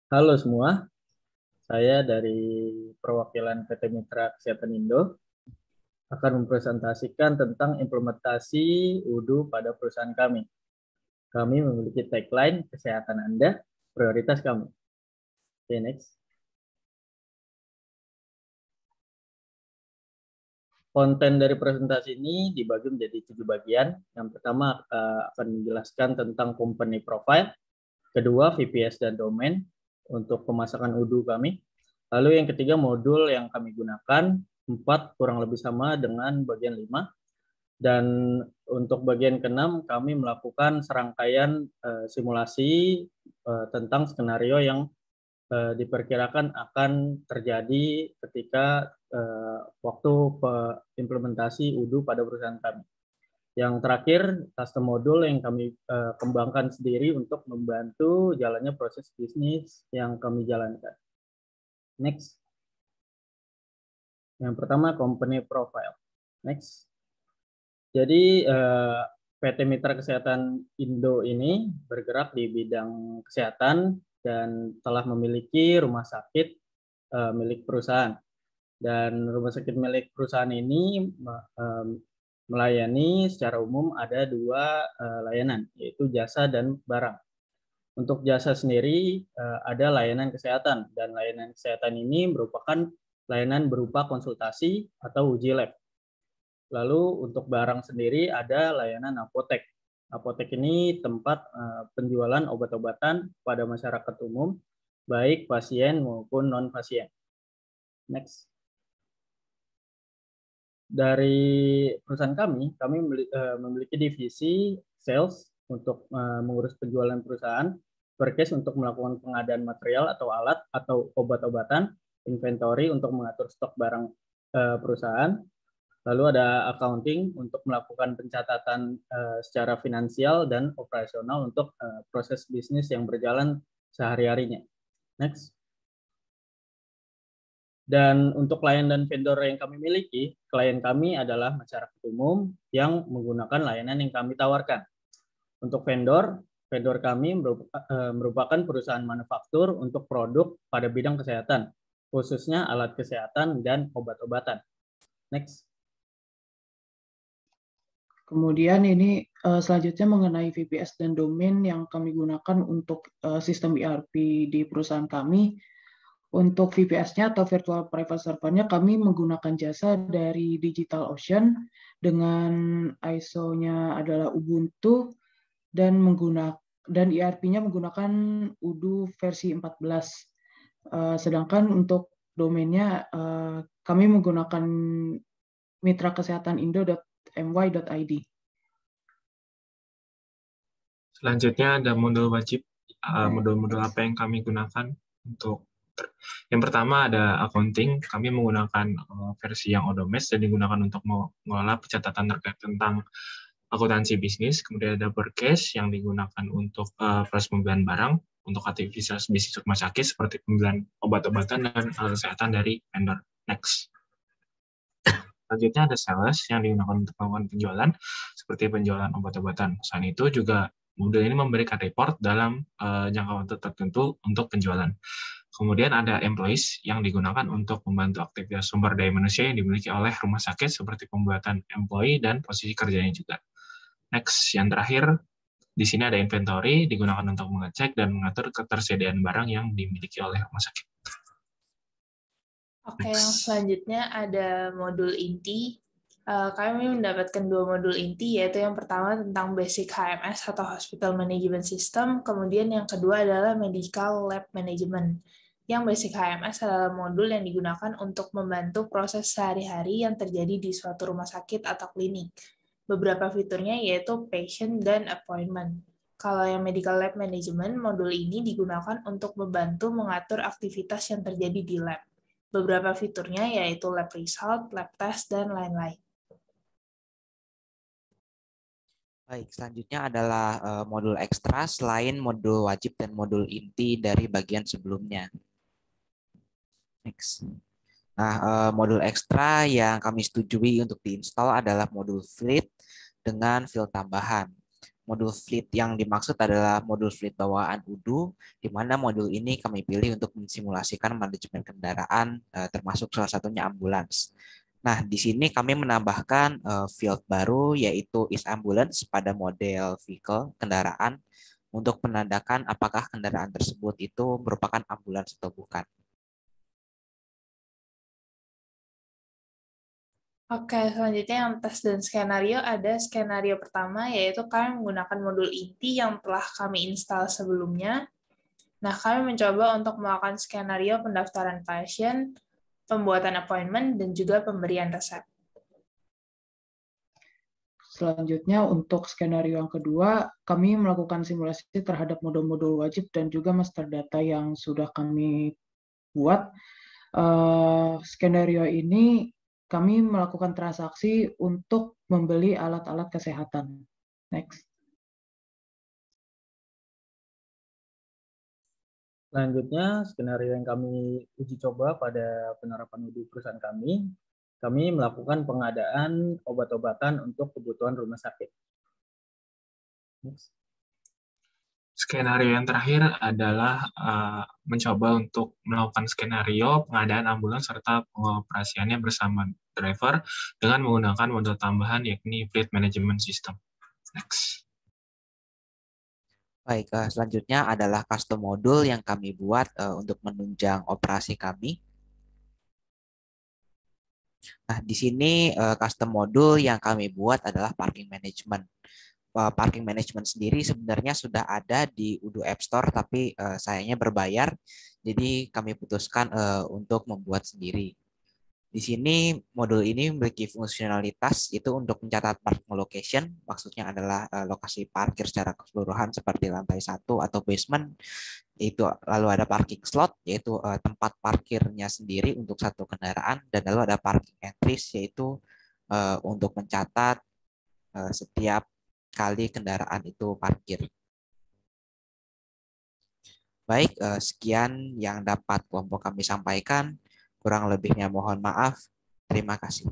Halo semua, saya dari perwakilan PT Mitra Kesehatan Indo akan mempresentasikan tentang implementasi UDU pada perusahaan kami. Kami memiliki tagline kesehatan Anda, prioritas kami. Oke, next. Konten dari presentasi ini dibagi menjadi 7 bagian. Yang pertama akan menjelaskan tentang company profile, kedua VPS dan domain untuk pemasakan UDU kami. Lalu yang ketiga modul yang kami gunakan, 4 kurang lebih sama dengan bagian 5. Dan untuk bagian ke-6 kami melakukan serangkaian simulasi tentang skenario yang diperkirakan akan terjadi ketika waktu implementasi UDU pada perusahaan kami. Yang terakhir, custom module yang kami kembangkan sendiri untuk membantu jalannya proses bisnis yang kami jalankan. Next. Yang pertama, company profile. Next. Jadi, PT Mitra Kesehatan Indo ini bergerak di bidang kesehatan dan telah memiliki rumah sakit milik perusahaan. Dan rumah sakit milik perusahaan ini melayani secara umum ada 2 layanan, yaitu jasa dan barang. Untuk jasa sendiri ada layanan kesehatan, dan layanan kesehatan ini merupakan layanan berupa konsultasi atau uji lab. Lalu untuk barang sendiri ada layanan apotek. Apotek ini tempat penjualan obat-obatan pada masyarakat umum, baik pasien maupun non-pasien. Next. Dari perusahaan kami memiliki divisi sales untuk mengurus penjualan perusahaan, purchase untuk melakukan pengadaan material atau alat atau obat-obatan, inventory untuk mengatur stok barang perusahaan, lalu ada accounting untuk melakukan pencatatan secara finansial dan operasional untuk proses bisnis yang berjalan sehari-harinya. Next. Dan untuk klien dan vendor yang kami miliki, klien kami adalah masyarakat umum yang menggunakan layanan yang kami tawarkan. Untuk vendor, vendor kami merupakan perusahaan manufaktur untuk produk pada bidang kesehatan, khususnya alat kesehatan dan obat-obatan. Next. Kemudian ini selanjutnya mengenai VPS dan domain yang kami gunakan untuk sistem ERP di perusahaan kami. Untuk VPS-nya atau Virtual Private Server-nya kami menggunakan jasa dari DigitalOcean dengan ISO-nya adalah Ubuntu dan ERP-nya menggunakan Udo versi 14. Sedangkan untuk domainnya kami menggunakan mitrakesehatan.indo.my.id. Selanjutnya ada modul wajib. Modul-modul apa yang kami gunakan untuk yang pertama ada accounting. Kami menggunakan versi yang Odomes dan digunakan untuk mengelola pencatatan terkait tentang akuntansi bisnis. Kemudian ada purchase yang digunakan untuk proses pembelian barang untuk aktivitas bisnis rumah sakit seperti pembelian obat-obatan dan alat kesehatan dari vendor. Next. Selanjutnya ada sales yang digunakan untuk melakukan penjualan seperti penjualan obat-obatan. Selain itu juga modul ini memberikan report dalam jangka waktu tertentu untuk penjualan. Kemudian ada employees yang digunakan untuk membantu aktivitas sumber daya manusia yang dimiliki oleh rumah sakit seperti pembuatan employee dan posisi kerjanya juga. Next, yang terakhir, di sini ada inventory digunakan untuk mengecek dan mengatur ketersediaan barang yang dimiliki oleh rumah sakit. Oke, yang selanjutnya ada modul inti. Kami mendapatkan 2 modul inti, yaitu yang pertama tentang Basic HMS atau Hospital Management System, kemudian yang kedua adalah Medical Lab Management. Yang Basic HMS adalah modul yang digunakan untuk membantu proses sehari-hari yang terjadi di suatu rumah sakit atau klinik. Beberapa fiturnya yaitu patient dan appointment. Kalau yang Medical Lab Management, modul ini digunakan untuk membantu mengatur aktivitas yang terjadi di lab. Beberapa fiturnya yaitu lab result, lab test, dan lain-lain. Baik, selanjutnya adalah modul ekstra selain modul wajib dan modul inti dari bagian sebelumnya. Next. Nah, modul ekstra yang kami setujui untuk diinstal adalah modul Fleet dengan field tambahan. Modul fleet yang dimaksud adalah modul fleet bawaan UDU, di mana modul ini kami pilih untuk mensimulasikan manajemen kendaraan, termasuk salah satunya ambulans. Nah, di sini kami menambahkan field baru, yaitu is ambulance pada model vehicle, kendaraan, untuk menandakan apakah kendaraan tersebut itu merupakan ambulans atau bukan. Oke, selanjutnya yang tes dan skenario, ada skenario pertama, yaitu kami menggunakan modul inti yang telah kami install sebelumnya. Nah, kami mencoba untuk melakukan skenario pendaftaran pasien, pembuatan appointment, dan juga pemberian resep. Selanjutnya untuk skenario yang kedua, kami melakukan simulasi terhadap modul-modul wajib dan juga master data yang sudah kami buat. Skenario ini kami melakukan transaksi untuk membeli alat-alat kesehatan. Next. Selanjutnya, skenario yang kami uji coba pada penerapan di perusahaan kami melakukan pengadaan obat-obatan untuk kebutuhan rumah sakit. Next. Skenario yang terakhir adalah mencoba untuk melakukan skenario pengadaan ambulans serta pengoperasiannya bersama driver dengan menggunakan modul tambahan yakni Fleet Management System. Next. Baik, selanjutnya adalah custom modul yang kami buat untuk menunjang operasi kami. Nah, di sini custom modul yang kami buat adalah parking management. Parking management sendiri sebenarnya sudah ada di UDU App Store, tapi sayangnya berbayar, jadi kami putuskan untuk membuat sendiri. Di sini modul ini memiliki fungsionalitas itu untuk mencatat parking location, maksudnya adalah lokasi parkir secara keseluruhan seperti lantai 1 atau basement. Itu lalu ada parking slot, yaitu tempat parkirnya sendiri untuk satu kendaraan, dan lalu ada parking entries, yaitu untuk mencatat setiap kali kendaraan itu parkir. Baik, sekian yang dapat kelompok kami sampaikan. Kurang lebihnya mohon maaf. Terima kasih.